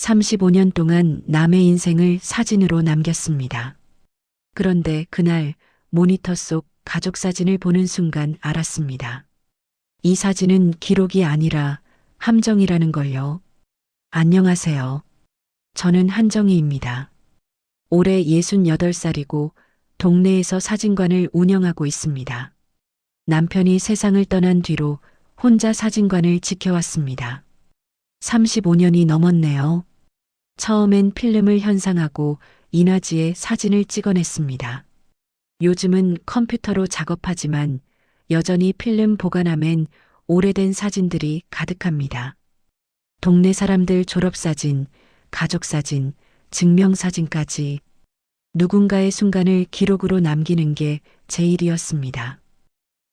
35년 동안 남의 인생을 사진으로 남겼습니다. 그런데 그날 모니터 속 가족 사진을 보는 순간 알았습니다. 이 사진은 기록이 아니라 함정이라는 걸요. 안녕하세요. 저는 한정희입니다. 올해 68살이고 동네에서 사진관을 운영하고 있습니다. 남편이 세상을 떠난 뒤로 혼자 사진관을 지켜왔습니다. 35년이 넘었네요. 처음엔 필름을 현상하고 인화지에 사진을 찍어냈습니다. 요즘은 컴퓨터로 작업하지만 여전히 필름 보관함엔 오래된 사진들이 가득합니다. 동네 사람들 졸업사진, 가족사진, 증명사진까지 누군가의 순간을 기록으로 남기는 게 제 일이었습니다.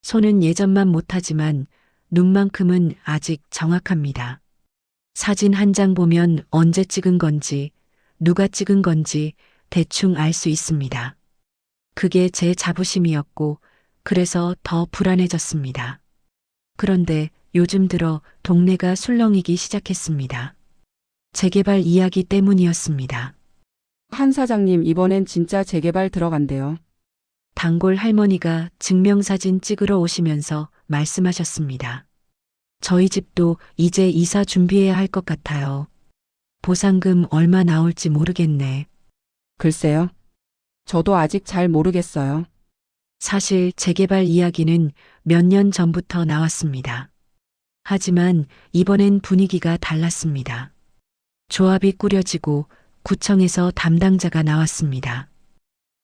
손은 예전만 못하지만 눈만큼은 아직 정확합니다. 사진 한 장 보면 언제 찍은 건지, 누가 찍은 건지 대충 알 수 있습니다. 그게 제 자부심이었고, 그래서 더 불안해졌습니다. 그런데 요즘 들어 동네가 술렁이기 시작했습니다. 재개발 이야기 때문이었습니다. 한 사장님 이번엔 진짜 재개발 들어간대요. 단골 할머니가 증명사진 찍으러 오시면서 말씀하셨습니다. 저희 집도 이제 이사 준비해야 할 것 같아요. 보상금 얼마 나올지 모르겠네. 글쎄요. 저도 아직 잘 모르겠어요. 사실 재개발 이야기는 몇 년 전부터 나왔습니다. 하지만 이번엔 분위기가 달랐습니다. 조합이 꾸려지고 구청에서 담당자가 나왔습니다.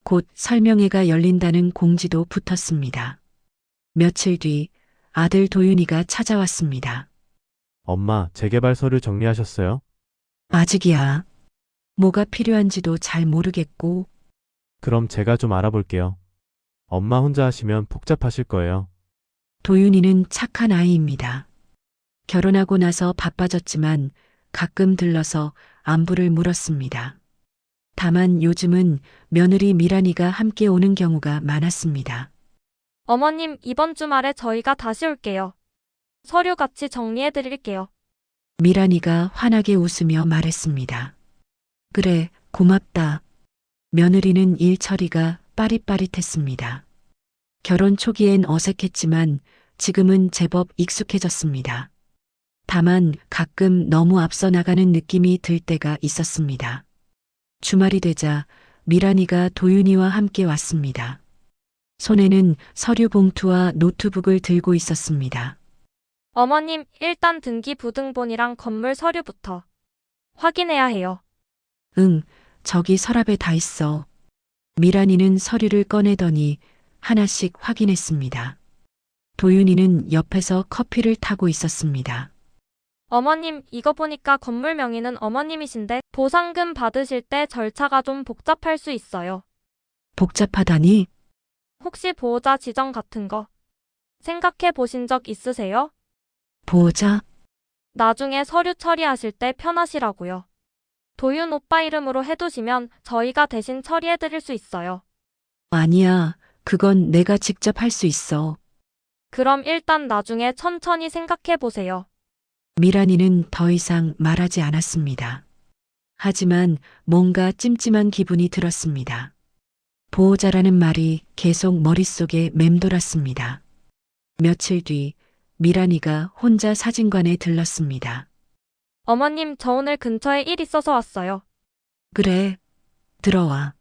곧 설명회가 열린다는 공지도 붙었습니다. 며칠 뒤 아들 도윤이가 찾아왔습니다. 엄마, 재개발 서류 정리하셨어요? 아직이야. 뭐가 필요한지도 잘 모르겠고. 그럼 제가 좀 알아볼게요. 엄마 혼자 하시면 복잡하실 거예요. 도윤이는 착한 아이입니다. 결혼하고 나서 바빠졌지만 가끔 들러서 안부를 물었습니다. 다만 요즘은 며느리 미란이가 함께 오는 경우가 많았습니다. 어머님, 이번 주말에 저희가 다시 올게요. 서류 같이 정리해 드릴게요. 미란이가 환하게 웃으며 말했습니다. 그래, 고맙다. 며느리는 일 처리가 빠릿빠릿했습니다. 결혼 초기엔 어색했지만 지금은 제법 익숙해졌습니다. 다만 가끔 너무 앞서 나가는 느낌이 들 때가 있었습니다. 주말이 되자 미란이가 도윤이와 함께 왔습니다. 손에는 서류 봉투와 노트북을 들고 있었습니다. 어머님, 일단 등기 부등본이랑 건물 서류부터 확인해야 해요. 응, 저기 서랍에 다 있어. 미란이는 서류를 꺼내더니 하나씩 확인했습니다. 도윤이는 옆에서 커피를 타고 있었습니다. 어머님, 이거 보니까 건물 명의는 어머님이신데 보상금 받으실 때 절차가 좀 복잡할 수 있어요. 복잡하다니? 혹시 보호자 지정 같은 거 생각해 보신 적 있으세요? 보호자? 나중에 서류 처리하실 때 편하시라고요. 도윤 오빠 이름으로 해두시면 저희가 대신 처리해 드릴 수 있어요. 아니야, 그건 내가 직접 할 수 있어. 그럼 일단 나중에 천천히 생각해 보세요. 미란이는 더 이상 말하지 않았습니다. 하지만 뭔가 찜찜한 기분이 들었습니다. 보호자라는 말이 계속 머릿속에 맴돌았습니다. 며칠 뒤 미란이가 혼자 사진관에 들렀습니다. 어머님, 저 오늘 근처에 일 있어서 왔어요. 그래, 들어와.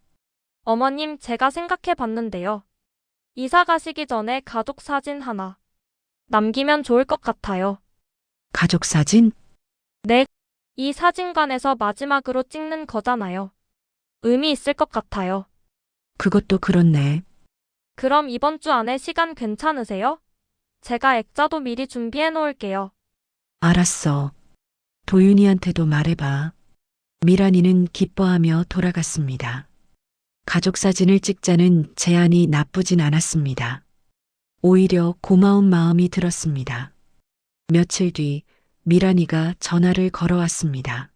어머님, 제가 생각해 봤는데요. 이사 가시기 전에 가족 사진 하나 남기면 좋을 것 같아요. 가족 사진? 네, 이 사진관에서 마지막으로 찍는 거잖아요. 의미 있을 것 같아요. 그것도 그렇네. 그럼 이번 주 안에 시간 괜찮으세요? 제가 액자도 미리 준비해 놓을게요. 알았어. 도윤이한테도 말해봐. 미란이는 기뻐하며 돌아갔습니다. 가족 사진을 찍자는 제안이 나쁘진 않았습니다. 오히려 고마운 마음이 들었습니다. 며칠 뒤 미란이가 전화를 걸어왔습니다.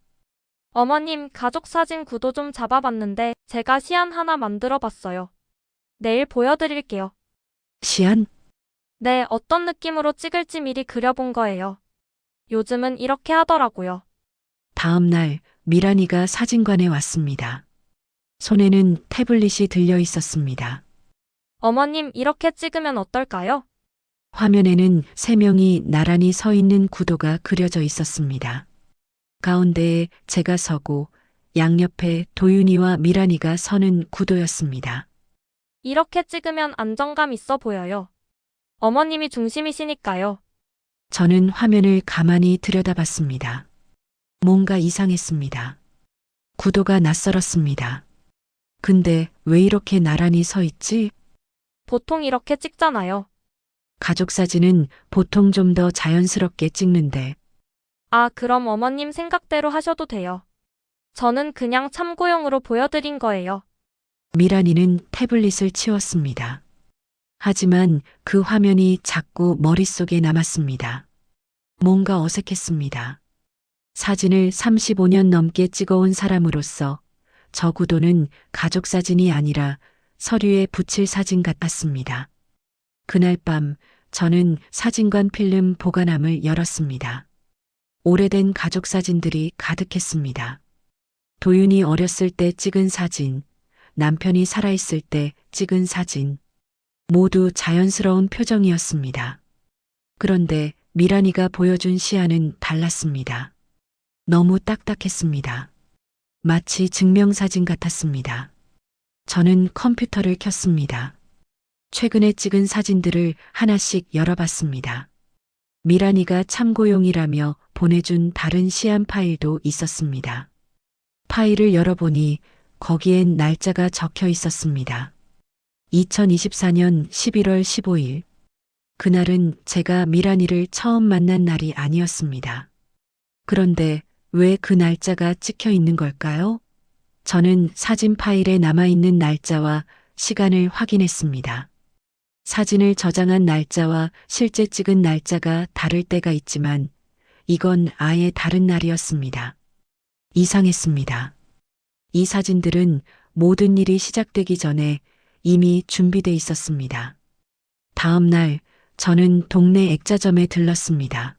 어머님, 가족 사진 구도 좀 잡아봤는데 제가 시안 하나 만들어 봤어요. 내일 보여드릴게요. 시안? 네, 어떤 느낌으로 찍을지 미리 그려본 거예요. 요즘은 이렇게 하더라고요. 다음 날 미란이가 사진관에 왔습니다. 손에는 태블릿이 들려 있었습니다. 어머님, 이렇게 찍으면 어떨까요? 화면에는 세 명이 나란히 서 있는 구도가 그려져 있었습니다. 가운데에 제가 서고 양옆에 도윤이와 미란이가 서는 구도였습니다. 이렇게 찍으면 안정감 있어 보여요. 어머님이 중심이시니까요. 저는 화면을 가만히 들여다봤습니다. 뭔가 이상했습니다. 구도가 낯설었습니다. 근데 왜 이렇게 나란히 서 있지? 보통 이렇게 찍잖아요. 가족 사진은 보통 좀 더 자연스럽게 찍는데 아, 그럼 어머님 생각대로 하셔도 돼요. 저는 그냥 참고용으로 보여드린 거예요. 미란이는 태블릿을 치웠습니다. 하지만 그 화면이 자꾸 머릿속에 남았습니다. 뭔가 어색했습니다. 사진을 35년 넘게 찍어온 사람으로서 저 구도는 가족 사진이 아니라 서류에 붙일 사진 같았습니다. 그날 밤 저는 사진관 필름 보관함을 열었습니다. 오래된 가족 사진들이 가득했습니다. 도윤이 어렸을 때 찍은 사진, 남편이 살아있을 때 찍은 사진, 모두 자연스러운 표정이었습니다. 그런데 미란이가 보여준 시야는 달랐습니다. 너무 딱딱했습니다. 마치 증명사진 같았습니다. 저는 컴퓨터를 켰습니다. 최근에 찍은 사진들을 하나씩 열어봤습니다. 미란이가 참고용이라며 보내준 다른 시안 파일도 있었습니다. 파일을 열어보니 거기엔 날짜가 적혀 있었습니다. 2024년 11월 15일. 그날은 제가 미란이를 처음 만난 날이 아니었습니다. 그런데 왜 그 날짜가 찍혀 있는 걸까요? 저는 사진 파일에 남아있는 날짜와 시간을 확인했습니다. 사진을 저장한 날짜와 실제 찍은 날짜가 다를 때가 있지만 이건 아예 다른 날이었습니다. 이상했습니다. 이 사진들은 모든 일이 시작되기 전에 이미 준비돼 있었습니다. 다음 날 저는 동네 액자점에 들렀습니다.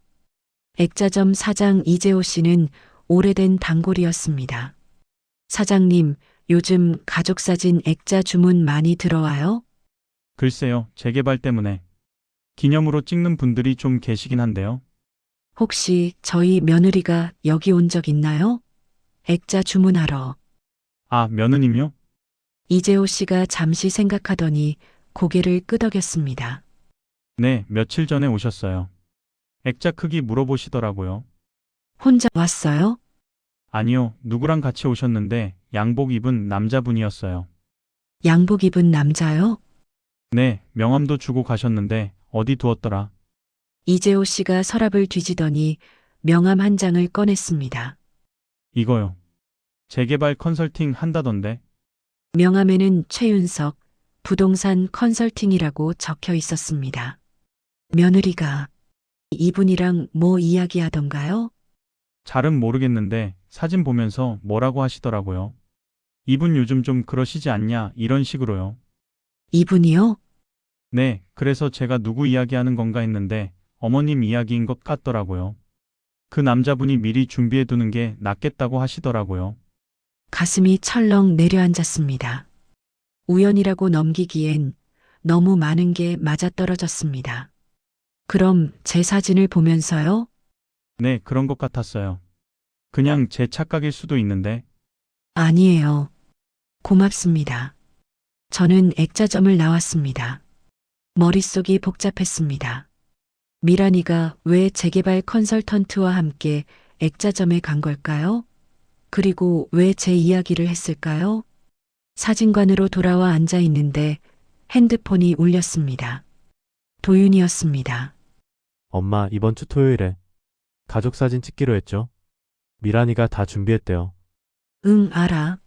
액자점 사장 이재호 씨는 오래된 단골이었습니다. 사장님, 요즘 가족사진 액자 주문 많이 들어와요? 글쎄요, 재개발 때문에. 기념으로 찍는 분들이 좀 계시긴 한데요. 혹시 저희 며느리가 여기 온 적 있나요? 액자 주문하러. 아, 며느님요? 이재호 씨가 잠시 생각하더니 고개를 끄덕였습니다. 네, 며칠 전에 오셨어요. 액자 크기 물어보시더라고요. 혼자 왔어요? 아니요, 누구랑 같이 오셨는데 양복 입은 남자분이었어요. 양복 입은 남자요? 네, 명함도 주고 가셨는데 어디 두었더라. 이재호 씨가 서랍을 뒤지더니 명함 한 장을 꺼냈습니다. 이거요. 재개발 컨설팅 한다던데. 명함에는 최윤석 부동산 컨설팅이라고 적혀 있었습니다. 며느리가 이분이랑 뭐 이야기하던가요? 잘은 모르겠는데 사진 보면서 뭐라고 하시더라고요. 이분 요즘 좀 그러시지 않냐 이런 식으로요. 이분이요? 네, 그래서 제가 누구 이야기하는 건가 했는데 어머님 이야기인 것 같더라고요. 그 남자분이 미리 준비해 두는 게 낫겠다고 하시더라고요. 가슴이 철렁 내려앉았습니다. 우연이라고 넘기기엔 너무 많은 게 맞아떨어졌습니다. 그럼 제 사진을 보면서요? 네, 그런 것 같았어요. 그냥 제 착각일 수도 있는데. 아니에요. 고맙습니다. 저는 액자점을 나왔습니다. 머릿속이 복잡했습니다. 미란이가 왜 재개발 컨설턴트와 함께 액자점에 간 걸까요? 그리고 왜 제 이야기를 했을까요? 사진관으로 돌아와 앉아 있는데 핸드폰이 울렸습니다. 도윤이었습니다. 엄마, 이번 주 토요일에 가족 사진 찍기로 했죠? 미란이가 다 준비했대요. 응, 알아.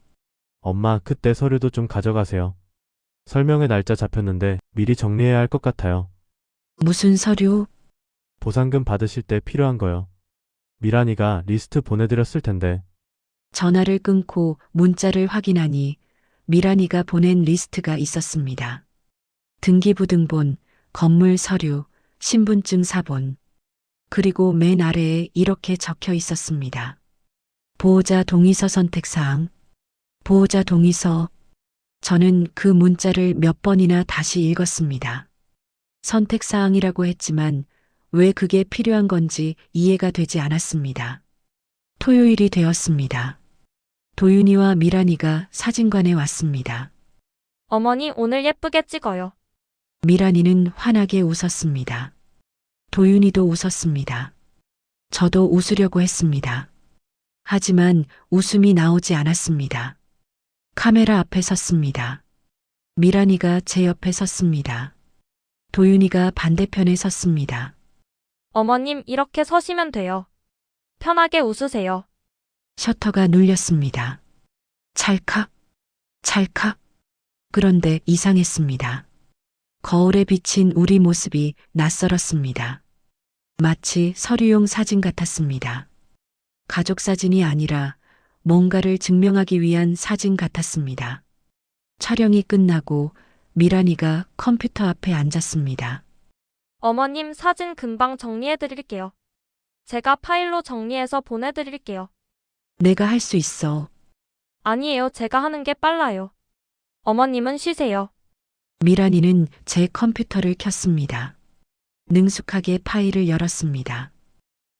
엄마, 그때 서류도 좀 가져가세요. 설명회 날짜 잡혔는데 미리 정리해야 할 것 같아요. 무슨 서류? 보상금 받으실 때 필요한 거요. 미란이가 리스트 보내드렸을 텐데. 전화를 끊고 문자를 확인하니 미란이가 보낸 리스트가 있었습니다. 등기부등본, 건물 서류, 신분증 사본. 그리고 맨 아래에 이렇게 적혀 있었습니다. 보호자 동의서 선택사항. 보호자 동의서. 저는 그 문자를 몇 번이나 다시 읽었습니다. 선택사항이라고 했지만 왜 그게 필요한 건지 이해가 되지 않았습니다. 토요일이 되었습니다. 도윤이와 미란이가 사진관에 왔습니다. 어머니 오늘 예쁘게 찍어요. 미란이는 환하게 웃었습니다. 도윤이도 웃었습니다. 저도 웃으려고 했습니다. 하지만 웃음이 나오지 않았습니다. 카메라 앞에 섰습니다. 미란이가 제 옆에 섰습니다. 도윤이가 반대편에 섰습니다. 어머님 이렇게 서시면 돼요. 편하게 웃으세요. 셔터가 눌렸습니다. 찰칵, 찰칵. 그런데 이상했습니다. 거울에 비친 우리 모습이 낯설었습니다. 마치 서류용 사진 같았습니다. 가족 사진이 아니라 뭔가를 증명하기 위한 사진 같았습니다. 촬영이 끝나고 미란이가 컴퓨터 앞에 앉았습니다. 어머님 사진 금방 정리해 드릴게요. 제가 파일로 정리해서 보내드릴게요. 내가 할 수 있어. 아니에요. 제가 하는 게 빨라요. 어머님은 쉬세요. 미란이는 제 컴퓨터를 켰습니다. 능숙하게 파일을 열었습니다.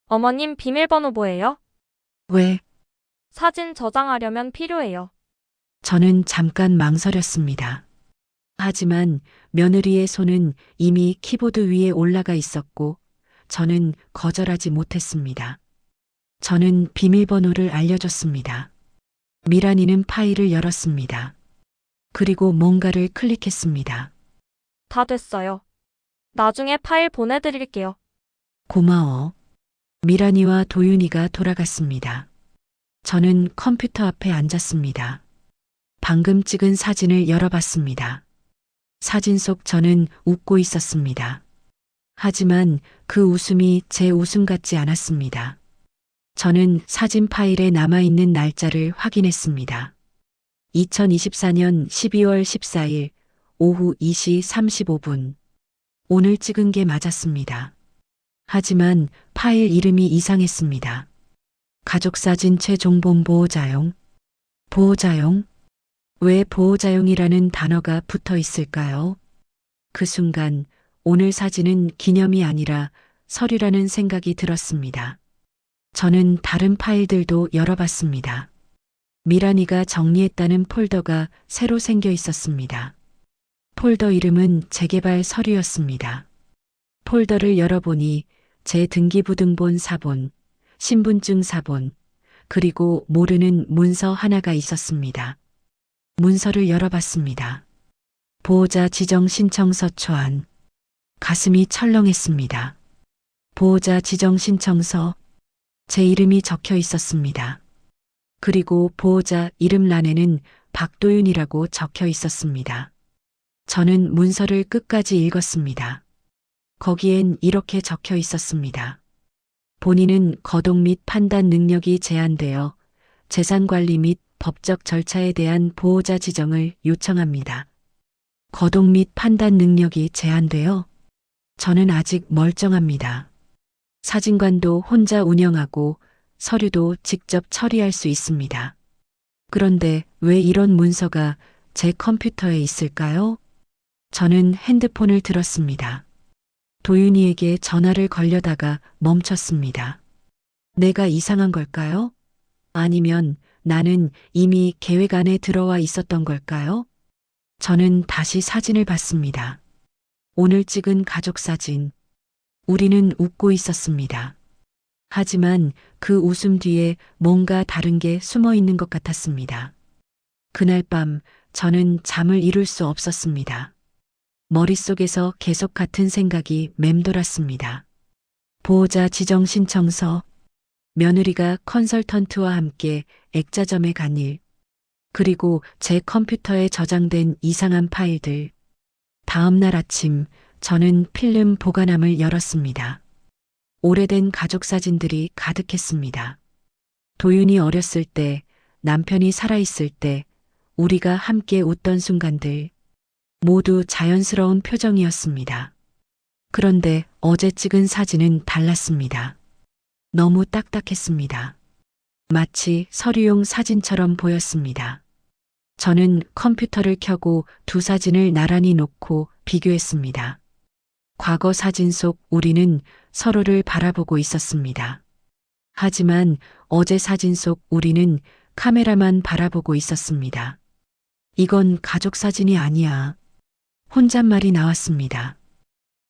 어머님 비밀번호 뭐예요? 왜? 사진 저장하려면 필요해요. 저는 잠깐 망설였습니다. 하지만 며느리의 손은 이미 키보드 위에 올라가 있었고 저는 거절하지 못했습니다. 저는 비밀번호를 알려줬습니다. 미란이는 파일을 열었습니다. 그리고 뭔가를 클릭했습니다. 다 됐어요. 나중에 파일 보내드릴게요. 고마워. 미란이와 도윤이가 돌아갔습니다. 저는 컴퓨터 앞에 앉았습니다. 방금 찍은 사진을 열어봤습니다. 사진 속 저는 웃고 있었습니다. 하지만 그 웃음이 제 웃음 같지 않았습니다. 저는 사진 파일에 남아있는 날짜를 확인했습니다. 2024년 12월 14일 오후 2시 35분. 오늘 찍은 게 맞았습니다. 하지만 파일 이름이 이상했습니다. 가족사진 최종본 보호자용. 보호자용? 왜 보호자용이라는 단어가 붙어 있을까요? 그 순간 오늘 사진은 기념이 아니라 서류라는 생각이 들었습니다. 저는 다른 파일들도 열어봤습니다. 미란이가 정리했다는 폴더가 새로 생겨 있었습니다. 폴더 이름은 재개발 서류였습니다. 폴더를 열어보니 제 등기부등본 사본, 신분증 사본, 그리고 모르는 문서 하나가 있었습니다. 문서를 열어봤습니다. 보호자 지정 신청서 초안. 가슴이 철렁했습니다. 보호자 지정 신청서. 제 이름이 적혀 있었습니다. 그리고 보호자 이름란에는 박도윤이라고 적혀 있었습니다. 저는 문서를 끝까지 읽었습니다. 거기엔 이렇게 적혀 있었습니다. 본인은 거동 및 판단 능력이 제한되어 재산관리 및 법적 절차에 대한 보호자 지정을 요청합니다. 거동 및 판단 능력이 제한되어 저는 아직 멀쩡합니다. 사진관도 혼자 운영하고 서류도 직접 처리할 수 있습니다. 그런데 왜 이런 문서가 제 컴퓨터에 있을까요? 저는 핸드폰을 들었습니다. 도윤이에게 전화를 걸려다가 멈췄습니다. 내가 이상한 걸까요? 아니면 나는 이미 계획 안에 들어와 있었던 걸까요? 저는 다시 사진을 봤습니다. 오늘 찍은 가족 사진. 우리는 웃고 있었습니다. 하지만 그 웃음 뒤에 뭔가 다른 게 숨어 있는 것 같았습니다. 그날 밤 저는 잠을 이룰 수 없었습니다. 머릿속에서 계속 같은 생각이 맴돌았습니다. 보호자 지정 신청서, 며느리가 컨설턴트와 함께 액자점에 간 일, 그리고 제 컴퓨터에 저장된 이상한 파일들. 다음 날 아침 저는 필름 보관함을 열었습니다. 오래된 가족 사진들이 가득했습니다. 도윤이 어렸을 때, 남편이 살아있을 때, 우리가 함께 웃던 순간들, 모두 자연스러운 표정이었습니다. 그런데 어제 찍은 사진은 달랐습니다. 너무 딱딱했습니다. 마치 서류용 사진처럼 보였습니다. 저는 컴퓨터를 켜고 두 사진을 나란히 놓고 비교했습니다. 과거 사진 속 우리는 서로를 바라보고 있었습니다. 하지만 어제 사진 속 우리는 카메라만 바라보고 있었습니다. 이건 가족 사진이 아니야. 혼잣말이 나왔습니다.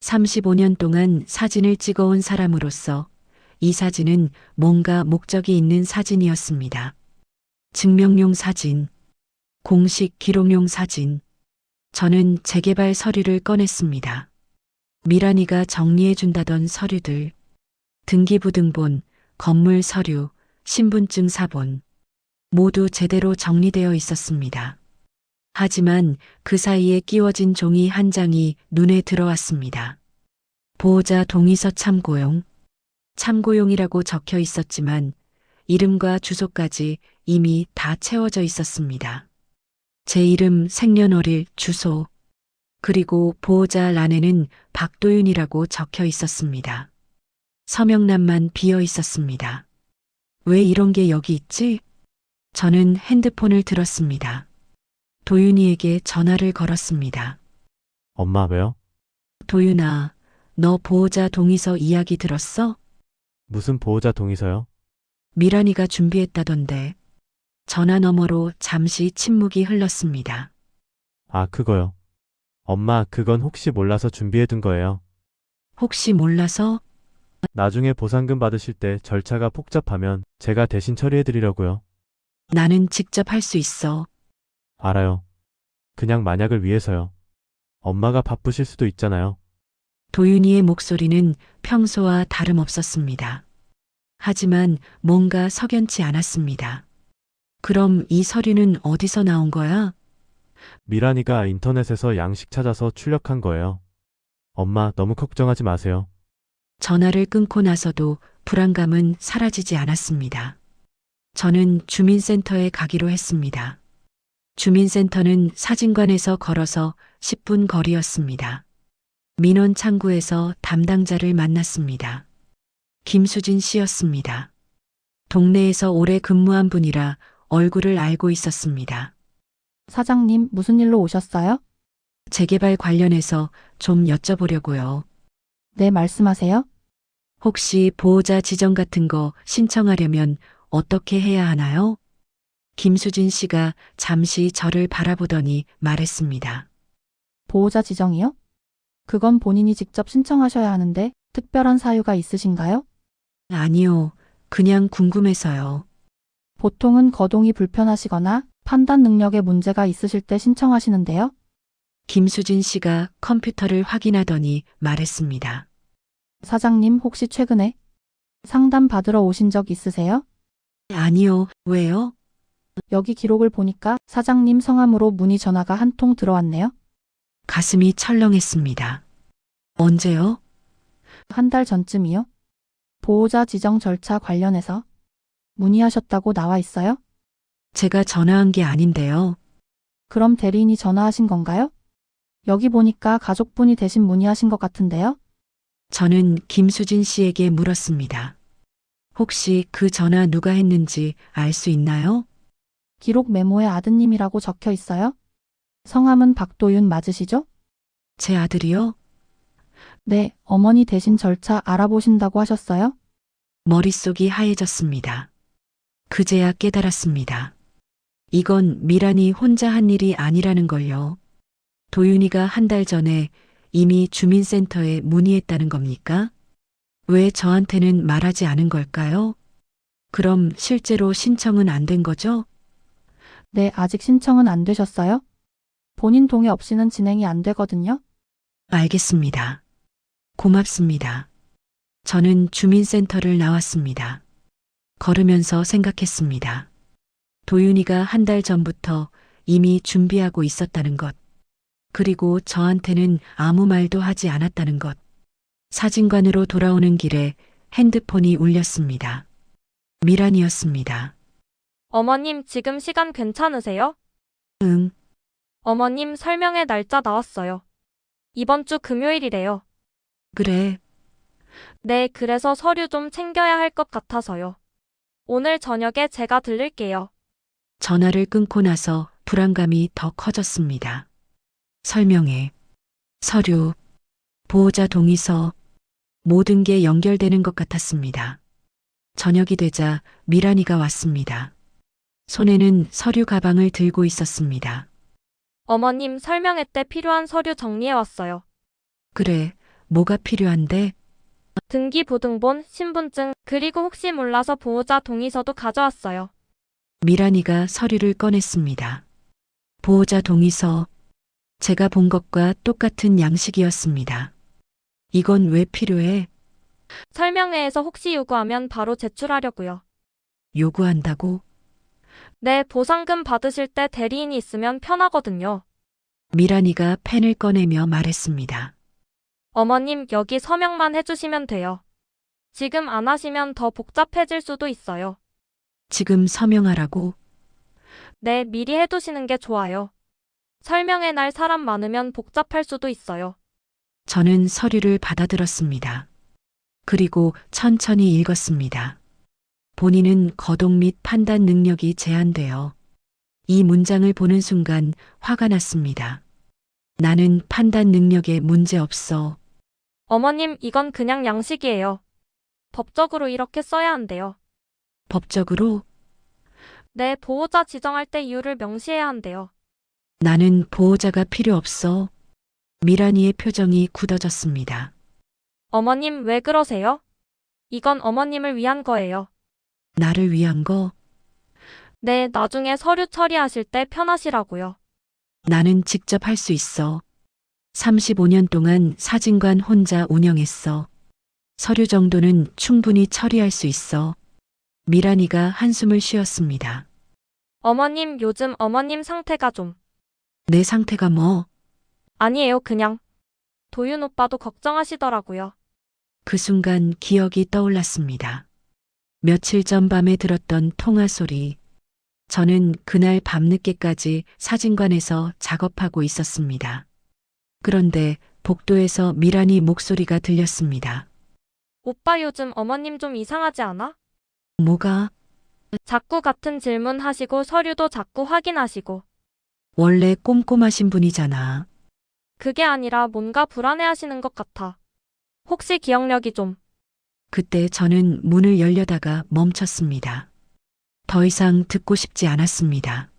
35년 동안 사진을 찍어온 사람으로서 이 사진은 뭔가 목적이 있는 사진이었습니다. 증명용 사진, 공식 기록용 사진. 저는 재개발 서류를 꺼냈습니다. 미란이가 정리해준다던 서류들, 등기부등본, 건물 서류, 신분증 사본, 모두 제대로 정리되어 있었습니다. 하지만 그 사이에 끼워진 종이 한 장이 눈에 들어왔습니다. 보호자 동의서 참고용. 참고용이라고 적혀 있었지만 이름과 주소까지 이미 다 채워져 있었습니다. 제 이름, 생년월일, 주소, 그리고 보호자 란에는 박도윤이라고 적혀 있었습니다. 서명란만 비어 있었습니다. 왜 이런 게 여기 있지? 저는 핸드폰을 들었습니다. 도윤이에게 전화를 걸었습니다. 엄마 왜요? 도윤아, 너 보호자 동의서 이야기 들었어? 무슨 보호자 동의서요? 미란이가 준비했다던데. 전화 너머로 잠시 침묵이 흘렀습니다. 아, 그거요. 엄마, 그건 혹시 몰라서 준비해둔 거예요. 혹시 몰라서? 나중에 보상금 받으실 때 절차가 복잡하면 제가 대신 처리해드리려고요. 나는 직접 할 수 있어. 알아요. 그냥 만약을 위해서요. 엄마가 바쁘실 수도 있잖아요. 도윤이의 목소리는 평소와 다름없었습니다. 하지만 뭔가 석연치 않았습니다. 그럼 이 서류는 어디서 나온 거야? 미란이가 인터넷에서 양식 찾아서 출력한 거예요. 엄마, 너무 걱정하지 마세요. 전화를 끊고 나서도 불안감은 사라지지 않았습니다. 저는 주민센터에 가기로 했습니다. 주민센터는 사진관에서 걸어서 10분 거리였습니다. 민원 창구에서 담당자를 만났습니다. 김수진 씨였습니다. 동네에서 오래 근무한 분이라 얼굴을 알고 있었습니다. 사장님, 무슨 일로 오셨어요? 재개발 관련해서 좀 여쭤보려고요. 네, 말씀하세요. 혹시 보호자 지정 같은 거 신청하려면 어떻게 해야 하나요? 김수진 씨가 잠시 저를 바라보더니 말했습니다. 보호자 지정이요? 그건 본인이 직접 신청하셔야 하는데 특별한 사유가 있으신가요? 아니요, 그냥 궁금해서요. 보통은 거동이 불편하시거나 판단 능력에 문제가 있으실 때 신청하시는데요. 김수진 씨가 컴퓨터를 확인하더니 말했습니다. 사장님, 혹시 최근에 상담 받으러 오신 적 있으세요? 아니요, 왜요? 여기 기록을 보니까 사장님 성함으로 문의 전화가 한 통 들어왔네요. 가슴이 철렁했습니다. 언제요? 한 달 전쯤이요. 보호자 지정 절차 관련해서 문의하셨다고 나와 있어요. 제가 전화한 게 아닌데요. 그럼 대리인이 전화하신 건가요? 여기 보니까 가족분이 대신 문의하신 것 같은데요. 저는 김수진 씨에게 물었습니다. 혹시 그 전화 누가 했는지 알 수 있나요? 기록 메모에 아드님이라고 적혀 있어요. 성함은 박도윤 맞으시죠? 제 아들이요? 네, 어머니 대신 절차 알아보신다고 하셨어요? 머릿속이 하얘졌습니다. 그제야 깨달았습니다. 이건 미란이 혼자 한 일이 아니라는 걸요. 도윤이가 한 달 전에 이미 주민센터에 문의했다는 겁니까? 왜 저한테는 말하지 않은 걸까요? 그럼 실제로 신청은 안 된 거죠? 네, 아직 신청은 안 되셨어요? 본인 동의 없이는 진행이 안 되거든요. 알겠습니다. 고맙습니다. 저는 주민센터를 나왔습니다. 걸으면서 생각했습니다. 도윤이가 한 달 전부터 이미 준비하고 있었다는 것. 그리고 저한테는 아무 말도 하지 않았다는 것. 사진관으로 돌아오는 길에 핸드폰이 울렸습니다. 미란이었습니다. 어머님, 지금 시간 괜찮으세요? 응, 어머님, 설명회 날짜 나왔어요. 이번 주 금요일이래요. 그래. 네, 그래서 서류 좀 챙겨야 할 것 같아서요. 오늘 저녁에 제가 들를게요. 전화를 끊고 나서 불안감이 더 커졌습니다. 설명회, 서류, 보호자 동의서, 모든 게 연결되는 것 같았습니다. 저녁이 되자 미란이가 왔습니다. 손에는 서류 가방을 들고 있었습니다. 어머님 설명회 때 필요한 서류 정리해 왔어요. 그래, 뭐가 필요한데? 등기부등본, 신분증, 그리고 혹시 몰라서 보호자 동의서도 가져왔어요. 미란이가 서류를 꺼냈습니다. 보호자 동의서, 제가 본 것과 똑같은 양식이었습니다. 이건 왜 필요해? 설명회에서 혹시 요구하면 바로 제출하려고요. 요구한다고? 네, 보상금 받으실 때 대리인이 있으면 편하거든요. 미란이가 펜을 꺼내며 말했습니다. 어머님, 여기 서명만 해주시면 돼요. 지금 안 하시면 더 복잡해질 수도 있어요. 지금 서명하라고? 네, 미리 해두시는 게 좋아요. 설명회 날 사람 많으면 복잡할 수도 있어요. 저는 서류를 받아들었습니다. 그리고 천천히 읽었습니다. 본인은 거동 및 판단 능력이 제한되어 이 문장을 보는 순간 화가 났습니다. 나는 판단 능력에 문제 없어. 어머님, 이건 그냥 양식이에요. 법적으로 이렇게 써야 한대요. 법적으로 네, 보호자 지정할 때 이유를 명시해야 한대요. 나는 보호자가 필요 없어. 미란이의 표정이 굳어졌습니다. 어머님, 왜 그러세요? 이건 어머님을 위한 거예요. 나를 위한 거? 네, 나중에 서류 처리하실 때 편하시라고요. 나는 직접 할 수 있어. 35년 동안 사진관 혼자 운영했어. 서류 정도는 충분히 처리할 수 있어. 미란이가 한숨을 쉬었습니다. 어머님, 요즘 어머님 상태가 좀. 내 상태가 뭐? 아니에요, 그냥. 도윤 오빠도 걱정하시더라고요. 그 순간 기억이 떠올랐습니다. 며칠 전 밤에 들었던 통화 소리. 저는 그날 밤늦게까지 사진관에서 작업하고 있었습니다. 그런데 복도에서 미란이 목소리가 들렸습니다. 오빠 요즘 어머님 좀 이상하지 않아? 뭐가? 자꾸 같은 질문 하시고 서류도 자꾸 확인하시고. 원래 꼼꼼하신 분이잖아. 그게 아니라 뭔가 불안해하시는 것 같아. 혹시 기억력이 좀. 그때 저는 문을 열려다가 멈췄습니다. 더 이상 듣고 싶지 않았습니다.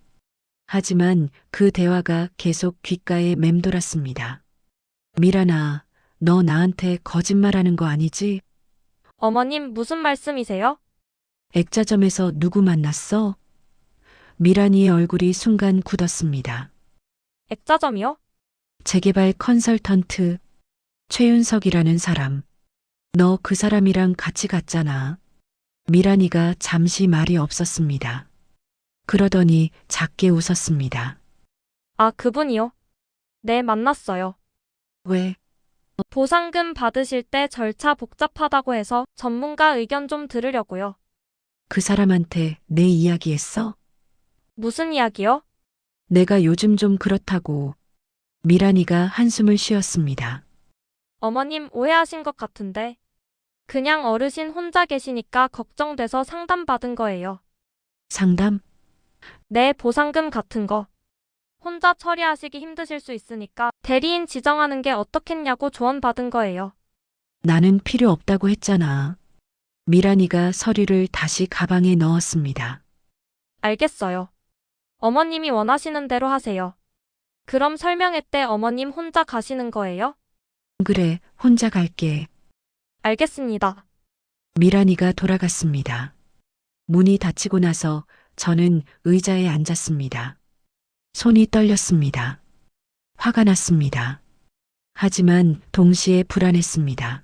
하지만 그 대화가 계속 귓가에 맴돌았습니다. 미란아, 너 나한테 거짓말하는 거 아니지? 어머님, 무슨 말씀이세요? 액자점에서 누구 만났어? 미란이의 얼굴이 순간 굳었습니다. 액자점이요? 재개발 컨설턴트 최윤석이라는 사람. 너 그 사람이랑 같이 갔잖아. 미란이가 잠시 말이 없었습니다. 그러더니 작게 웃었습니다. 아, 그분이요? 네, 만났어요. 왜? 보상금 받으실 때 절차 복잡하다고 해서 전문가 의견 좀 들으려고요. 그 사람한테 내 이야기 했어? 무슨 이야기요? 내가 요즘 좀 그렇다고. 미란이가 한숨을 쉬었습니다. 어머님 오해하신 것 같은데. 그냥 어르신 혼자 계시니까 걱정돼서 상담받은 거예요. 상담? 네, 보상금 같은 거. 혼자 처리하시기 힘드실 수 있으니까 대리인 지정하는 게 어떻겠냐고 조언받은 거예요. 나는 필요 없다고 했잖아. 미란이가 서류를 다시 가방에 넣었습니다. 알겠어요. 어머님이 원하시는 대로 하세요. 그럼 설명회 때 어머님 혼자 가시는 거예요? 그래, 혼자 갈게. 알겠습니다. 미란이가 돌아갔습니다. 문이 닫히고 나서 저는 의자에 앉았습니다. 손이 떨렸습니다. 화가 났습니다. 하지만 동시에 불안했습니다.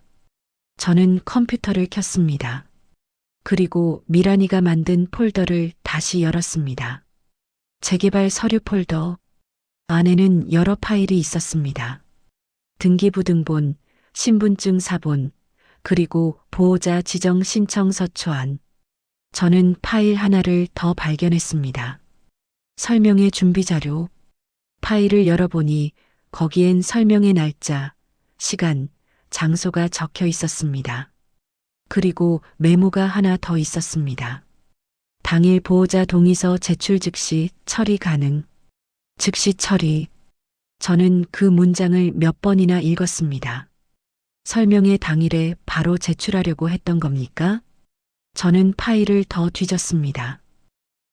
저는 컴퓨터를 켰습니다. 그리고 미란이가 만든 폴더를 다시 열었습니다. 재개발 서류 폴더. 안에는 여러 파일이 있었습니다. 등기부등본, 신분증 사본, 그리고 보호자 지정 신청서 초안. 저는 파일 하나를 더 발견했습니다. 설명회 준비 자료. 파일을 열어보니 거기엔 설명의 날짜, 시간, 장소가 적혀 있었습니다. 그리고 메모가 하나 더 있었습니다. 당일 보호자 동의서 제출 즉시 처리 가능. 즉시 처리. 저는 그 문장을 몇 번이나 읽었습니다. 설명회 당일에 바로 제출하려고 했던 겁니까? 저는 파일을 더 뒤졌습니다.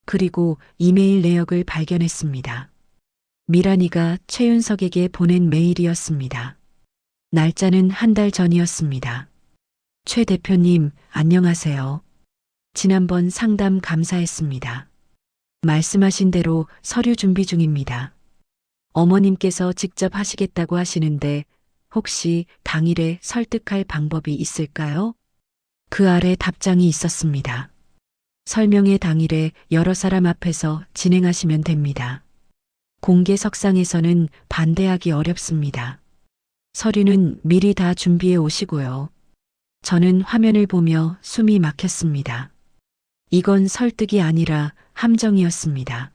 그리고 이메일 내역을 발견했습니다. 미란이가 최윤석에게 보낸 메일이었습니다. 날짜는 한 달 전이었습니다. 최 대표님, 안녕하세요. 지난번 상담 감사했습니다. 말씀하신 대로 서류 준비 중입니다. 어머님께서 직접 하시겠다고 하시는데 혹시 당일에 설득할 방법이 있을까요? 그 아래 답장이 있었습니다. 설명회 당일에 여러 사람 앞에서 진행하시면 됩니다. 공개석상에서는 반대하기 어렵습니다. 서류는 미리 다 준비해 오시고요. 저는 화면을 보며 숨이 막혔습니다. 이건 설득이 아니라 함정이었습니다.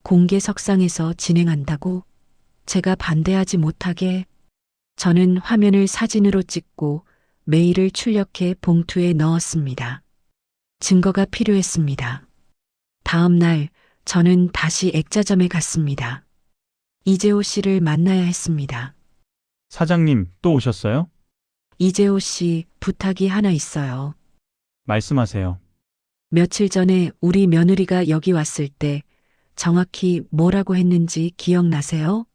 공개석상에서 진행한다고? 제가 반대하지 못하게? 저는 화면을 사진으로 찍고 메일을 출력해 봉투에 넣었습니다. 증거가 필요했습니다. 다음 날 저는 다시 액자점에 갔습니다. 이재호 씨를 만나야 했습니다. 사장님, 또 오셨어요? 이재호 씨, 부탁이 하나 있어요. 말씀하세요. 며칠 전에 우리 며느리가 여기 왔을 때 정확히 뭐라고 했는지 기억나세요?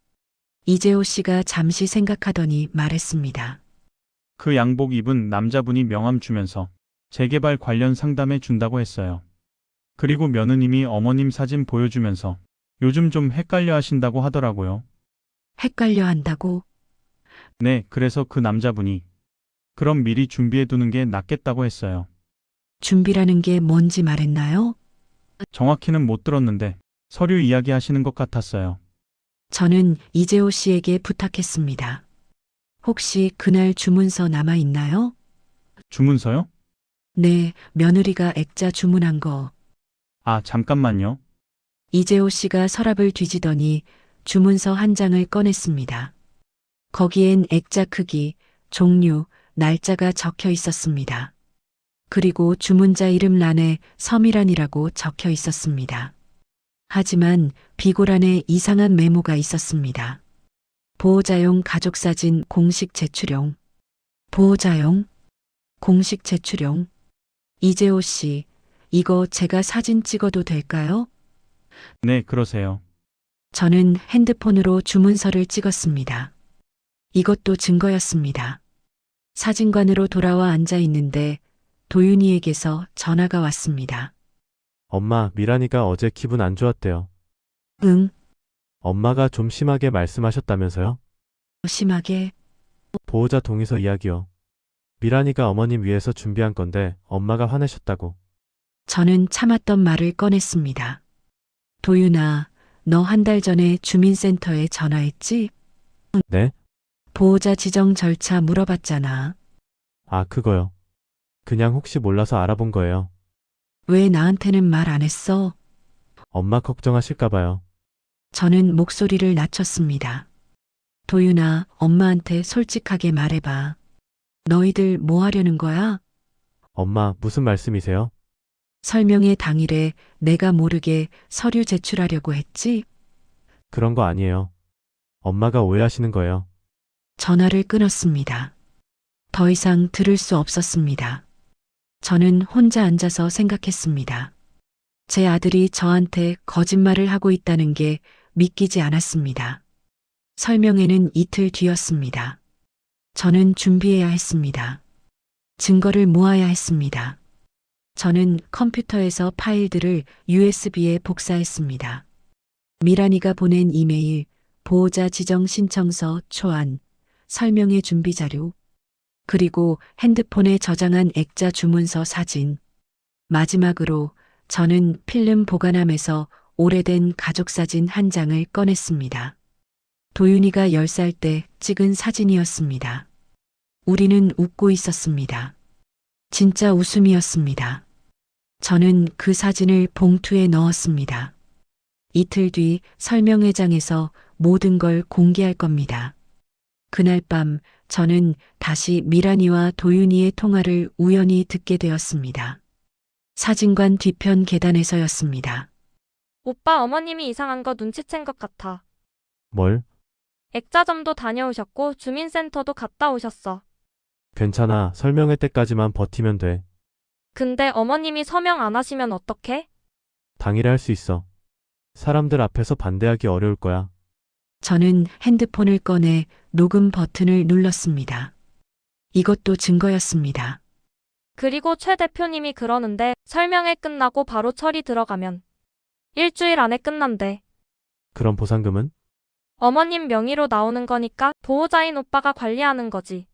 이재호 씨가 잠시 생각하더니 말했습니다. 그 양복 입은 남자분이 명함 주면서 재개발 관련 상담해 준다고 했어요. 그리고 며느님이 어머님 사진 보여주면서 요즘 좀 헷갈려 하신다고 하더라고요. 헷갈려 한다고? 네, 그래서 그 남자분이 그럼 미리 준비해 두는 게 낫겠다고 했어요. 준비라는 게 뭔지 말했나요? 정확히는 못 들었는데 서류 이야기 하시는 것 같았어요. 저는 이재호 씨에게 부탁했습니다. 혹시 그날 주문서 남아 있나요? 주문서요? 네, 며느리가 액자 주문한 거. 아, 잠깐만요. 이재호 씨가 서랍을 뒤지더니 주문서 한 장을 꺼냈습니다. 거기엔 액자 크기, 종류, 날짜가 적혀 있었습니다. 그리고 주문자 이름란에 서미란이라고 적혀 있었습니다. 하지만 비고란에 이상한 메모가 있었습니다. 보호자용 가족사진 공식 제출용. 보호자용? 공식 제출용. 이재호 씨, 이거 제가 사진 찍어도 될까요? 네, 그러세요. 저는 핸드폰으로 주문서를 찍었습니다. 이것도 증거였습니다. 사진관으로 돌아와 앉아 있는데 도윤이에게서 전화가 왔습니다. 엄마, 미란이가 어제 기분 안 좋았대요. 응, 엄마가 좀 심하게 말씀하셨다면서요? 심하게. 보호자 동의서 이야기요. 미란이가 어머님 위해서 준비한 건데 엄마가 화내셨다고. 저는 참았던 말을 꺼냈습니다. 도윤아, 너 한 달 전에 주민센터에 전화했지? 네? 보호자 지정 절차 물어봤잖아. 아, 그거요. 그냥 혹시 몰라서 알아본 거예요. 왜 나한테는 말 안 했어? 엄마 걱정하실까봐요. 저는 목소리를 낮췄습니다. 도윤아, 엄마한테 솔직하게 말해봐. 너희들 뭐 하려는 거야? 엄마, 무슨 말씀이세요? 설명회 당일에 내가 모르게 서류 제출하려고 했지? 그런 거 아니에요. 엄마가 오해하시는 거예요. 전화를 끊었습니다. 더 이상 들을 수 없었습니다. 저는 혼자 앉아서 생각했습니다. 제 아들이 저한테 거짓말을 하고 있다는 게 믿기지 않았습니다. 설명회는 이틀 뒤였습니다. 저는 준비해야 했습니다. 증거를 모아야 했습니다. 저는 컴퓨터에서 파일들을 USB에 복사했습니다. 미란이가 보낸 이메일, 보호자 지정 신청서 초안, 설명회 준비 자료, 그리고 핸드폰에 저장한 액자 주문서 사진. 마지막으로 저는 필름 보관함에서 오래된 가족사진 한 장을 꺼냈습니다. 도윤이가 10살 때 찍은 사진이었습니다. 우리는 웃고 있었습니다. 진짜 웃음이었습니다. 저는 그 사진을 봉투에 넣었습니다. 이틀 뒤 설명회장에서 모든 걸 공개할 겁니다. 그날 밤 저는 다시 미란이와 도윤이의 통화를 우연히 듣게 되었습니다. 사진관 뒤편 계단에서였습니다. 오빠 어머님이 이상한 거 눈치챈 것 같아. 뭘? 액자점도 다녀오셨고 주민센터도 갔다 오셨어. 괜찮아. 설명회 때까지만 버티면 돼. 근데 어머님이 서명 안 하시면 어떡해? 당일에 할 수 있어. 사람들 앞에서 반대하기 어려울 거야. 저는 핸드폰을 꺼내 녹음 버튼을 눌렀습니다. 이것도 증거였습니다. 그리고 최 대표님이 그러는데 설명회 끝나고 바로 처리 들어가면 일주일 안에 끝난대. 그럼 보상금은? 어머님 명의로 나오는 거니까 보호자인 오빠가 관리하는 거지.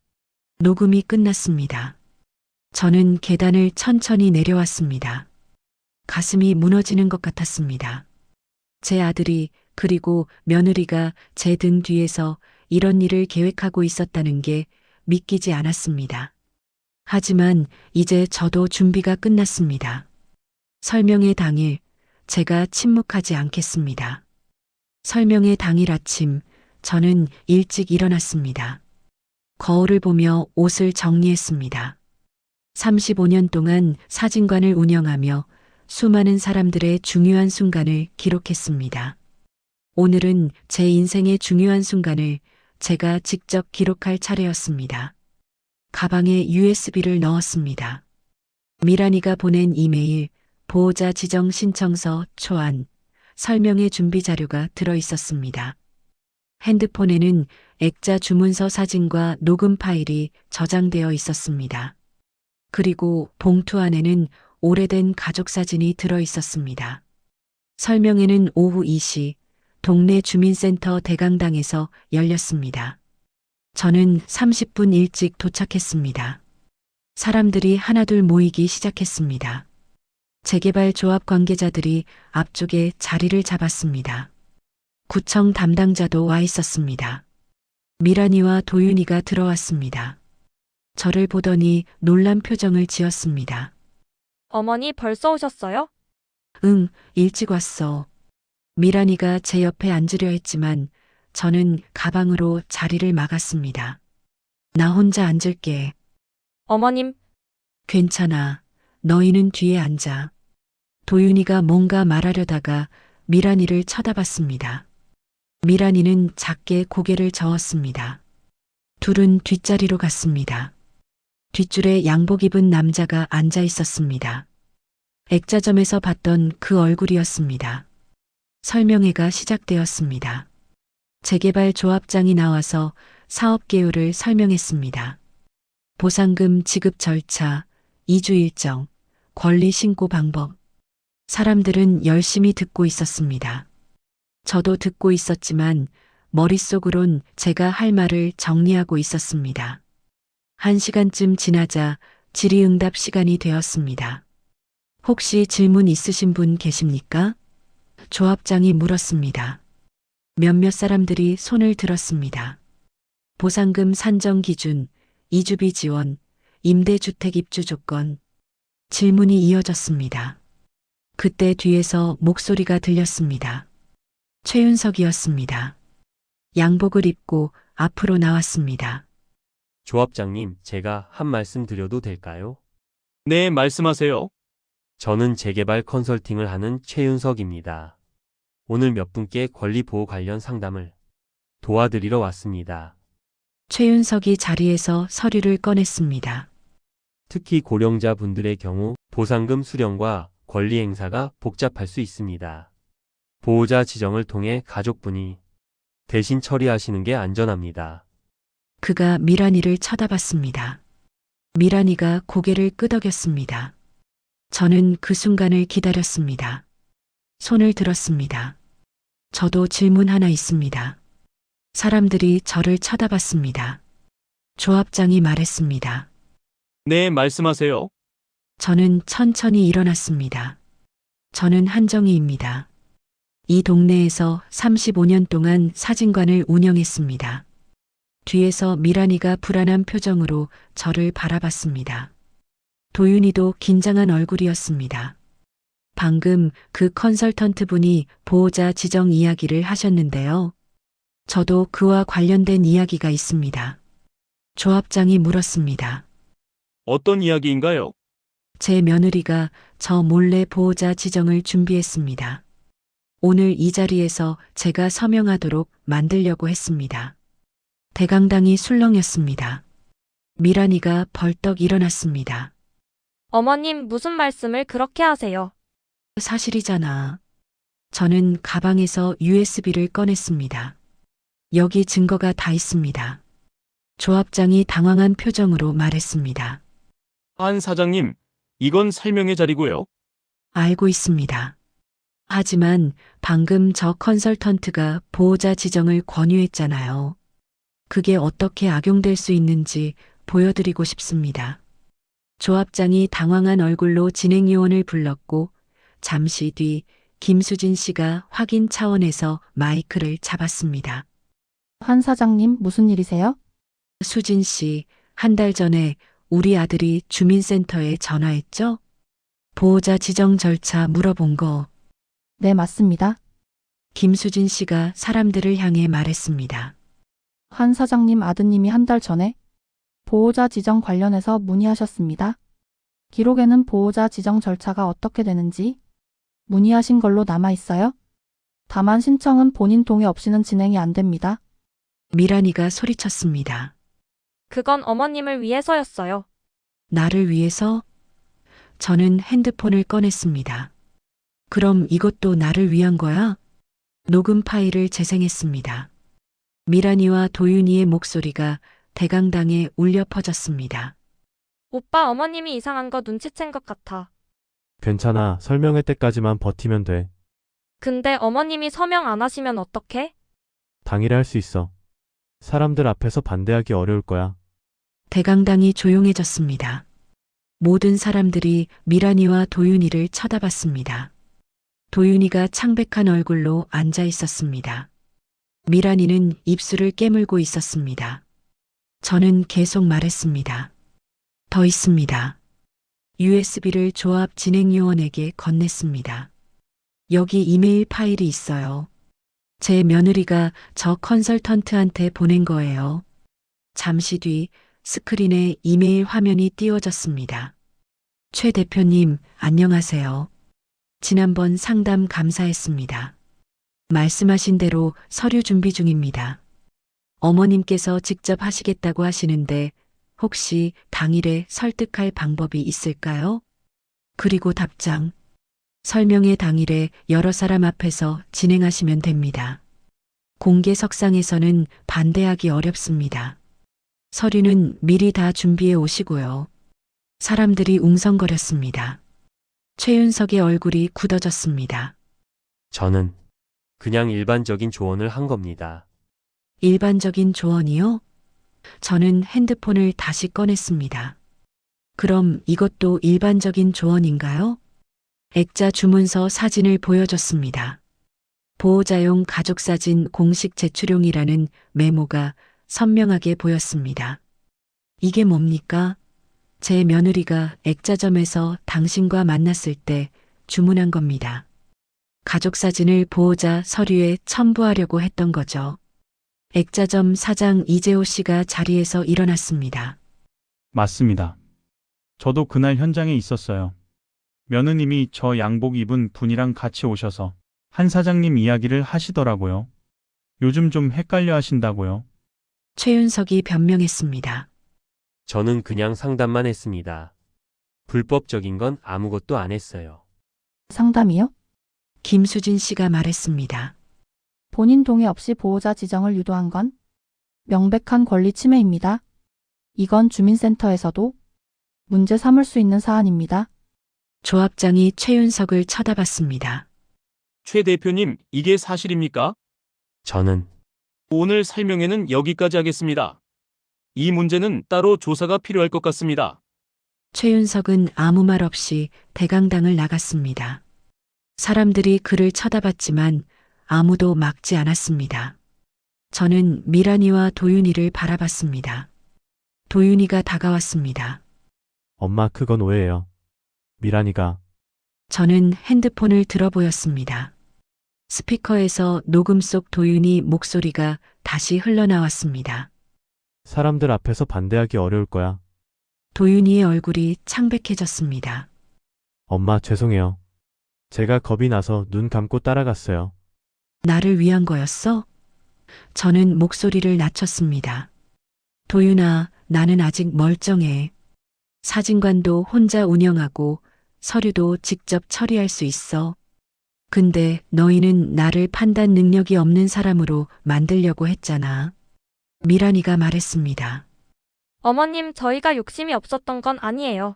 녹음이 끝났습니다. 저는 계단을 천천히 내려왔습니다. 가슴이 무너지는 것 같았습니다. 제 아들이 그리고 며느리가 제 등 뒤에서 이런 일을 계획하고 있었다는 게 믿기지 않았습니다. 하지만 이제 저도 준비가 끝났습니다. 설명회 당일 제가 침묵하지 않겠습니다. 설명회 당일 아침 저는 일찍 일어났습니다. 거울을 보며 옷을 정리했습니다. 35년 동안 사진관을 운영하며 수많은 사람들의 중요한 순간을 기록했습니다. 오늘은 제 인생의 중요한 순간을 제가 직접 기록할 차례였습니다. 가방에 USB를 넣었습니다. 미란이가 보낸 이메일, 보호자 지정 신청서, 초안, 설명회 준비 자료가 들어 있었습니다. 핸드폰에는 액자 주문서 사진과 녹음 파일이 저장되어 있었습니다. 그리고 봉투 안에는 오래된 가족 사진이 들어 있었습니다. 설명회는 오후 2시 동네 주민센터 대강당에서 열렸습니다. 저는 30분 일찍 도착했습니다. 사람들이 하나둘 모이기 시작했습니다. 재개발 조합 관계자들이 앞쪽에 자리를 잡았습니다. 구청 담당자도 와 있었습니다. 미란이와 도윤이가 들어왔습니다. 저를 보더니 놀란 표정을 지었습니다. 어머니 벌써 오셨어요? 응, 일찍 왔어. 미란이가 제 옆에 앉으려 했지만 저는 가방으로 자리를 막았습니다. 나 혼자 앉을게. 어머님, 괜찮아. 너희는 뒤에 앉아. 도윤이가 뭔가 말하려다가 미란이를 쳐다봤습니다. 미란이는 작게 고개를 저었습니다. 둘은 뒷자리로 갔습니다. 뒷줄에 양복 입은 남자가 앉아 있었습니다. 액자점에서 봤던 그 얼굴이었습니다. 설명회가 시작되었습니다. 재개발 조합장이 나와서 사업 개요를 설명했습니다. 보상금 지급 절차, 이주 일정, 권리 신고 방법. 사람들은 열심히 듣고 있었습니다. 저도 듣고 있었지만 머릿속으론 제가 할 말을 정리하고 있었습니다. 1시간쯤 지나자 질의응답 시간이 되었습니다. 혹시 질문 있으신 분 계십니까? 조합장이 물었습니다. 몇몇 사람들이 손을 들었습니다. 보상금 산정 기준, 이주비 지원, 임대주택 입주 조건. 질문이 이어졌습니다. 그때 뒤에서 목소리가 들렸습니다. 최윤석이었습니다. 양복을 입고 앞으로 나왔습니다. 조합장님, 제가 한 말씀 드려도 될까요? 네, 말씀하세요. 저는 재개발 컨설팅을 하는 최윤석입니다. 오늘 몇 분께 권리보호 관련 상담을 도와드리러 왔습니다. 최윤석이 자리에서 서류를 꺼냈습니다. 특히 고령자 분들의 경우 보상금 수령과 권리 행사가 복잡할 수 있습니다. 보호자 지정을 통해 가족분이 대신 처리하시는 게 안전합니다. 그가 미란이를 쳐다봤습니다. 미란이가 고개를 끄덕였습니다. 저는 그 순간을 기다렸습니다. 손을 들었습니다. 저도 질문 하나 있습니다. 사람들이 저를 쳐다봤습니다. 조합장이 말했습니다. 네, 말씀하세요. 저는 천천히 일어났습니다. 저는 한정희입니다. 이 동네에서 35년 동안 사진관을 운영했습니다. 뒤에서 미란이가 불안한 표정으로 저를 바라봤습니다. 도윤이도 긴장한 얼굴이었습니다. 방금 그 컨설턴트 분이 보호자 지정 이야기를 하셨는데요. 저도 그와 관련된 이야기가 있습니다. 조합장이 물었습니다. 어떤 이야기인가요? 제 며느리가 저 몰래 보호자 지정을 준비했습니다. 오늘 이 자리에서 제가 서명하도록 만들려고 했습니다. 대강당이 술렁였습니다. 미란이가 벌떡 일어났습니다. 어머님 무슨 말씀을 그렇게 하세요? 사실이잖아. 저는 가방에서 USB를 꺼냈습니다. 여기 증거가 다 있습니다. 조합장이 당황한 표정으로 말했습니다. 한 사장님, 이건 설명의 자리고요. 알고 있습니다. 하지만 방금 저 컨설턴트가 보호자 지정을 권유했잖아요. 그게 어떻게 악용될 수 있는지 보여드리고 싶습니다. 조합장이 당황한 얼굴로 진행요원을 불렀고 잠시 뒤 김수진 씨가 확인 차원에서 마이크를 잡았습니다. 한 사장님, 무슨 일이세요? 수진 씨, 한 달 전에 우리 아들이 주민센터에 전화했죠? 보호자 지정 절차 물어본 거. 네, 맞습니다. 김수진 씨가 사람들을 향해 말했습니다. 한 사장님 아드님이 한 달 전에 보호자 지정 관련해서 문의하셨습니다. 기록에는 보호자 지정 절차가 어떻게 되는지 문의하신 걸로 남아 있어요. 다만 신청은 본인 동의 없이는 진행이 안 됩니다. 미란이가 소리쳤습니다. 그건 어머님을 위해서였어요. 나를 위해서? 저는 핸드폰을 꺼냈습니다. 그럼 이것도 나를 위한 거야? 녹음 파일을 재생했습니다. 미란이와 도윤이의 목소리가 대강당에 울려 퍼졌습니다. 오빠 어머님이 이상한 거 눈치챈 것 같아. 괜찮아. 설명회 때까지만 버티면 돼. 근데 어머님이 서명 안 하시면 어떡해? 당일에 할 수 있어. 사람들 앞에서 반대하기 어려울 거야. 대강당이 조용해졌습니다. 모든 사람들이 미란이와 도윤이를 쳐다봤습니다. 도윤이가 창백한 얼굴로 앉아 있었습니다. 미란이는 입술을 깨물고 있었습니다. 저는 계속 말했습니다. 더 있습니다. USB를 조합 진행요원에게 건넸습니다. 여기 이메일 파일이 있어요. 제 며느리가 저 컨설턴트한테 보낸 거예요. 잠시 뒤 스크린에 이메일 화면이 띄워졌습니다. 최 대표님, 안녕하세요. 지난번 상담 감사했습니다. 말씀하신 대로 서류 준비 중입니다. 어머님께서 직접 하시겠다고 하시는데 혹시 당일에 설득할 방법이 있을까요? 그리고 답장. 설명회 당일에 여러 사람 앞에서 진행하시면 됩니다. 공개석상에서는 반대하기 어렵습니다. 서류는 미리 다 준비해 오시고요. 사람들이 웅성거렸습니다. 최윤석의 얼굴이 굳어졌습니다. 저는 그냥 일반적인 조언을 한 겁니다. 일반적인 조언이요? 저는 핸드폰을 다시 꺼냈습니다. 그럼 이것도 일반적인 조언인가요? 액자 주문서 사진을 보여줬습니다. 보호자용 가족사진 공식 제출용이라는 메모가 선명하게 보였습니다. 이게 뭡니까? 제 며느리가 액자점에서 당신과 만났을 때 주문한 겁니다. 가족사진을 보호자 서류에 첨부하려고 했던 거죠. 액자점 사장 이재호 씨가 자리에서 일어났습니다. 맞습니다. 저도 그날 현장에 있었어요. 며느님이 저 양복 입은 분이랑 같이 오셔서 한 사장님 이야기를 하시더라고요. 요즘 좀 헷갈려 하신다고요. 최윤석이 변명했습니다. 저는 그냥 상담만 했습니다. 불법적인 건 아무것도 안 했어요. 상담이요? 김수진 씨가 말했습니다. 본인 동의 없이 보호자 지정을 유도한 건 명백한 권리 침해입니다. 이건 주민센터에서도 문제 삼을 수 있는 사안입니다. 조합장이 최윤석을 쳐다봤습니다. 최 대표님, 이게 사실입니까? 저는 오늘 설명회는 여기까지 하겠습니다. 이 문제는 따로 조사가 필요할 것 같습니다. 최윤석은 아무 말 없이 대강당을 나갔습니다. 사람들이 그를 쳐다봤지만 아무도 막지 않았습니다. 저는 미란이와 도윤이를 바라봤습니다. 도윤이가 다가왔습니다. 엄마, 그건 오해예요. 미란이가. 저는 핸드폰을 들어 보였습니다. 스피커에서 녹음 속 도윤이 목소리가 다시 흘러나왔습니다. 사람들 앞에서 반대하기 어려울 거야. 도윤이의 얼굴이 창백해졌습니다. 엄마, 죄송해요. 제가 겁이 나서 눈 감고 따라갔어요. 나를 위한 거였어? 저는 목소리를 낮췄습니다. 도윤아, 나는 아직 멀쩡해. 사진관도 혼자 운영하고 서류도 직접 처리할 수 있어. 근데 너희는 나를 판단 능력이 없는 사람으로 만들려고 했잖아. 미란이가 말했습니다. 어머님, 저희가 욕심이 없었던 건 아니에요.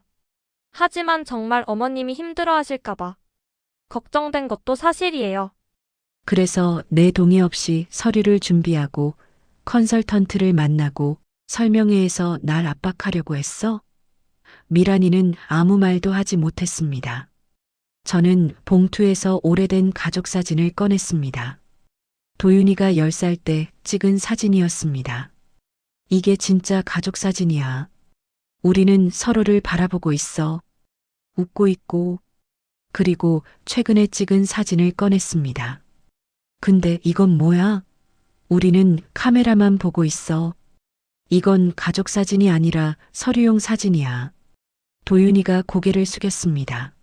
하지만 정말 어머님이 힘들어 하실까봐 걱정된 것도 사실이에요. 그래서 내 동의 없이 서류를 준비하고 컨설턴트를 만나고 설명회에서 날 압박하려고 했어? 미란이는 아무 말도 하지 못했습니다. 저는 봉투에서 오래된 가족 사진을 꺼냈습니다. 도윤이가 10살 때 찍은 사진이었습니다. 이게 진짜 가족 사진이야. 우리는 서로를 바라보고 있어. 웃고 있고. 그리고 최근에 찍은 사진을 꺼냈습니다. 근데 이건 뭐야? 우리는 카메라만 보고 있어. 이건 가족 사진이 아니라 서류용 사진이야. 도윤이가 고개를 숙였습니다.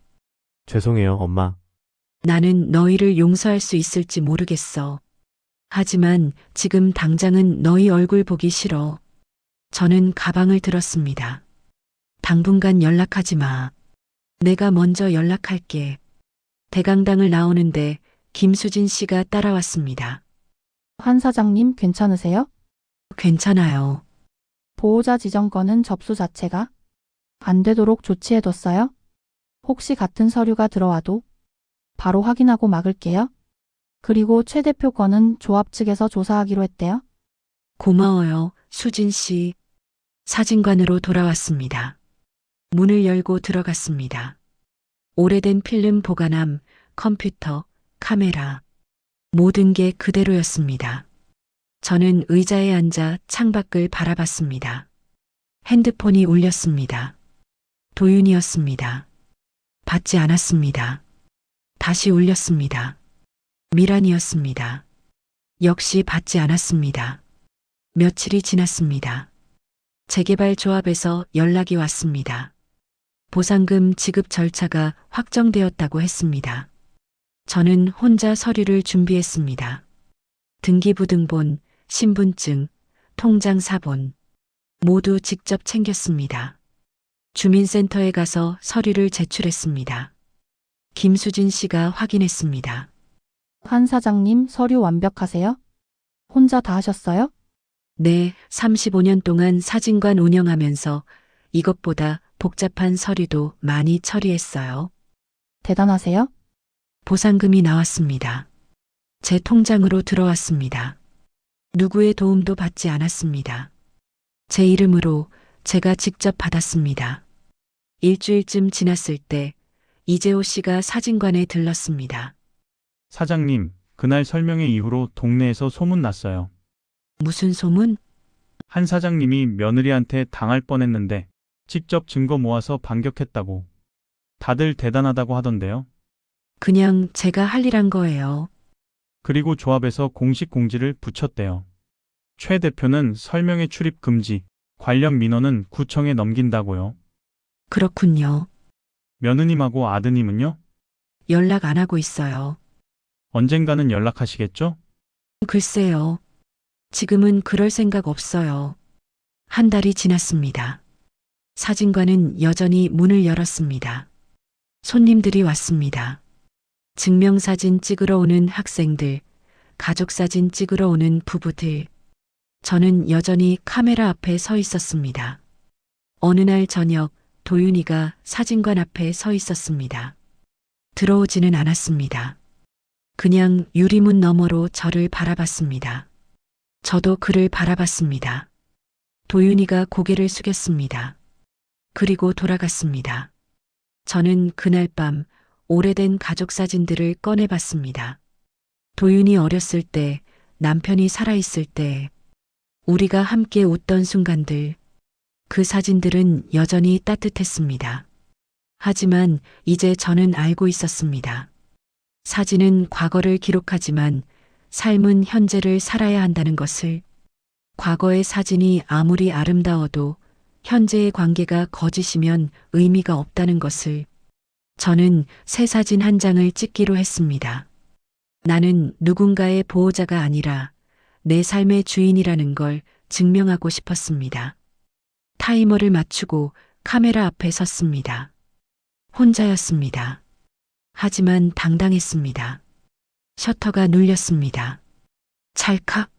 죄송해요, 엄마. 나는 너희를 용서할 수 있을지 모르겠어. 하지만 지금 당장은 너희 얼굴 보기 싫어. 저는 가방을 들었습니다. 당분간 연락하지 마. 내가 먼저 연락할게. 대강당을 나오는데 김수진 씨가 따라왔습니다. 한 사장님 괜찮으세요? 괜찮아요. 보호자 지정권은 접수 자체가 안 되도록 조치해뒀어요? 혹시 같은 서류가 들어와도 바로 확인하고 막을게요. 그리고 최 대표 건은 조합 측에서 조사하기로 했대요. 고마워요, 수진 씨. 사진관으로 돌아왔습니다. 문을 열고 들어갔습니다. 오래된 필름 보관함, 컴퓨터, 카메라. 모든 게 그대로였습니다. 저는 의자에 앉아 창밖을 바라봤습니다. 핸드폰이 울렸습니다. 도윤이었습니다. 받지 않았습니다. 다시 울렸습니다. 미란이었습니다. 역시 받지 않았습니다. 며칠이 지났습니다. 재개발 조합에서 연락이 왔습니다. 보상금 지급 절차가 확정되었다고 했습니다. 저는 혼자 서류를 준비했습니다. 등기부등본, 신분증, 통장 사본 모두 직접 챙겼습니다. 주민센터에 가서 서류를 제출했습니다. 김수진 씨가 확인했습니다. 한 사장님 서류 완벽하세요? 혼자 다 하셨어요? 네, 35년 동안 사진관 운영하면서 이것보다 복잡한 서류도 많이 처리했어요. 대단하세요? 보상금이 나왔습니다. 제 통장으로 들어왔습니다. 누구의 도움도 받지 않았습니다. 제 이름으로 제가 직접 받았습니다. 일주일쯤 지났을 때 이재호 씨가 사진관에 들렀습니다. 사장님, 그날 설명회 이후로 동네에서 소문 났어요. 무슨 소문? 한 사장님이 며느리한테 당할 뻔했는데 직접 증거 모아서 반격했다고. 다들 대단하다고 하던데요. 그냥 제가 할 일 한 거예요. 그리고 조합에서 공식 공지를 붙였대요. 최 대표는 설명회 출입 금지, 관련 민원은 구청에 넘긴다고요. 그렇군요. 며느님하고 아드님은요? 연락 안 하고 있어요. 언젠가는 연락하시겠죠? 글쎄요. 지금은 그럴 생각 없어요. 한 달이 지났습니다. 사진관은 여전히 문을 열었습니다. 손님들이 왔습니다. 증명사진 찍으러 오는 학생들, 가족사진 찍으러 오는 부부들. 저는 여전히 카메라 앞에 서 있었습니다. 어느 날 저녁 도윤이가 사진관 앞에 서 있었습니다. 들어오지는 않았습니다. 그냥 유리문 너머로 저를 바라봤습니다. 저도 그를 바라봤습니다. 도윤이가 고개를 숙였습니다. 그리고 돌아갔습니다. 저는 그날 밤 오래된 가족 사진들을 꺼내봤습니다. 도윤이 어렸을 때, 남편이 살아있을 때, 우리가 함께 웃던 순간들, 그 사진들은 여전히 따뜻했습니다. 하지만 이제 저는 알고 있었습니다. 사진은 과거를 기록하지만 삶은 현재를 살아야 한다는 것을, 과거의 사진이 아무리 아름다워도 현재의 관계가 거짓이면 의미가 없다는 것을 저는 새 사진 한 장을 찍기로 했습니다. 나는 누군가의 보호자가 아니라 내 삶의 주인이라는 걸 증명하고 싶었습니다. 타이머를 맞추고 카메라 앞에 섰습니다. 혼자였습니다. 하지만 당당했습니다. 셔터가 눌렸습니다. 찰칵.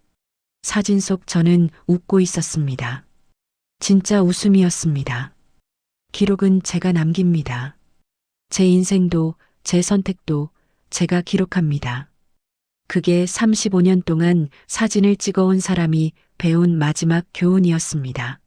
사진 속 저는 웃고 있었습니다. 진짜 웃음이었습니다. 기록은 제가 남깁니다. 제 인생도 제 선택도 제가 기록합니다. 그게 35년 동안 사진을 찍어온 사람이 배운 마지막 교훈이었습니다.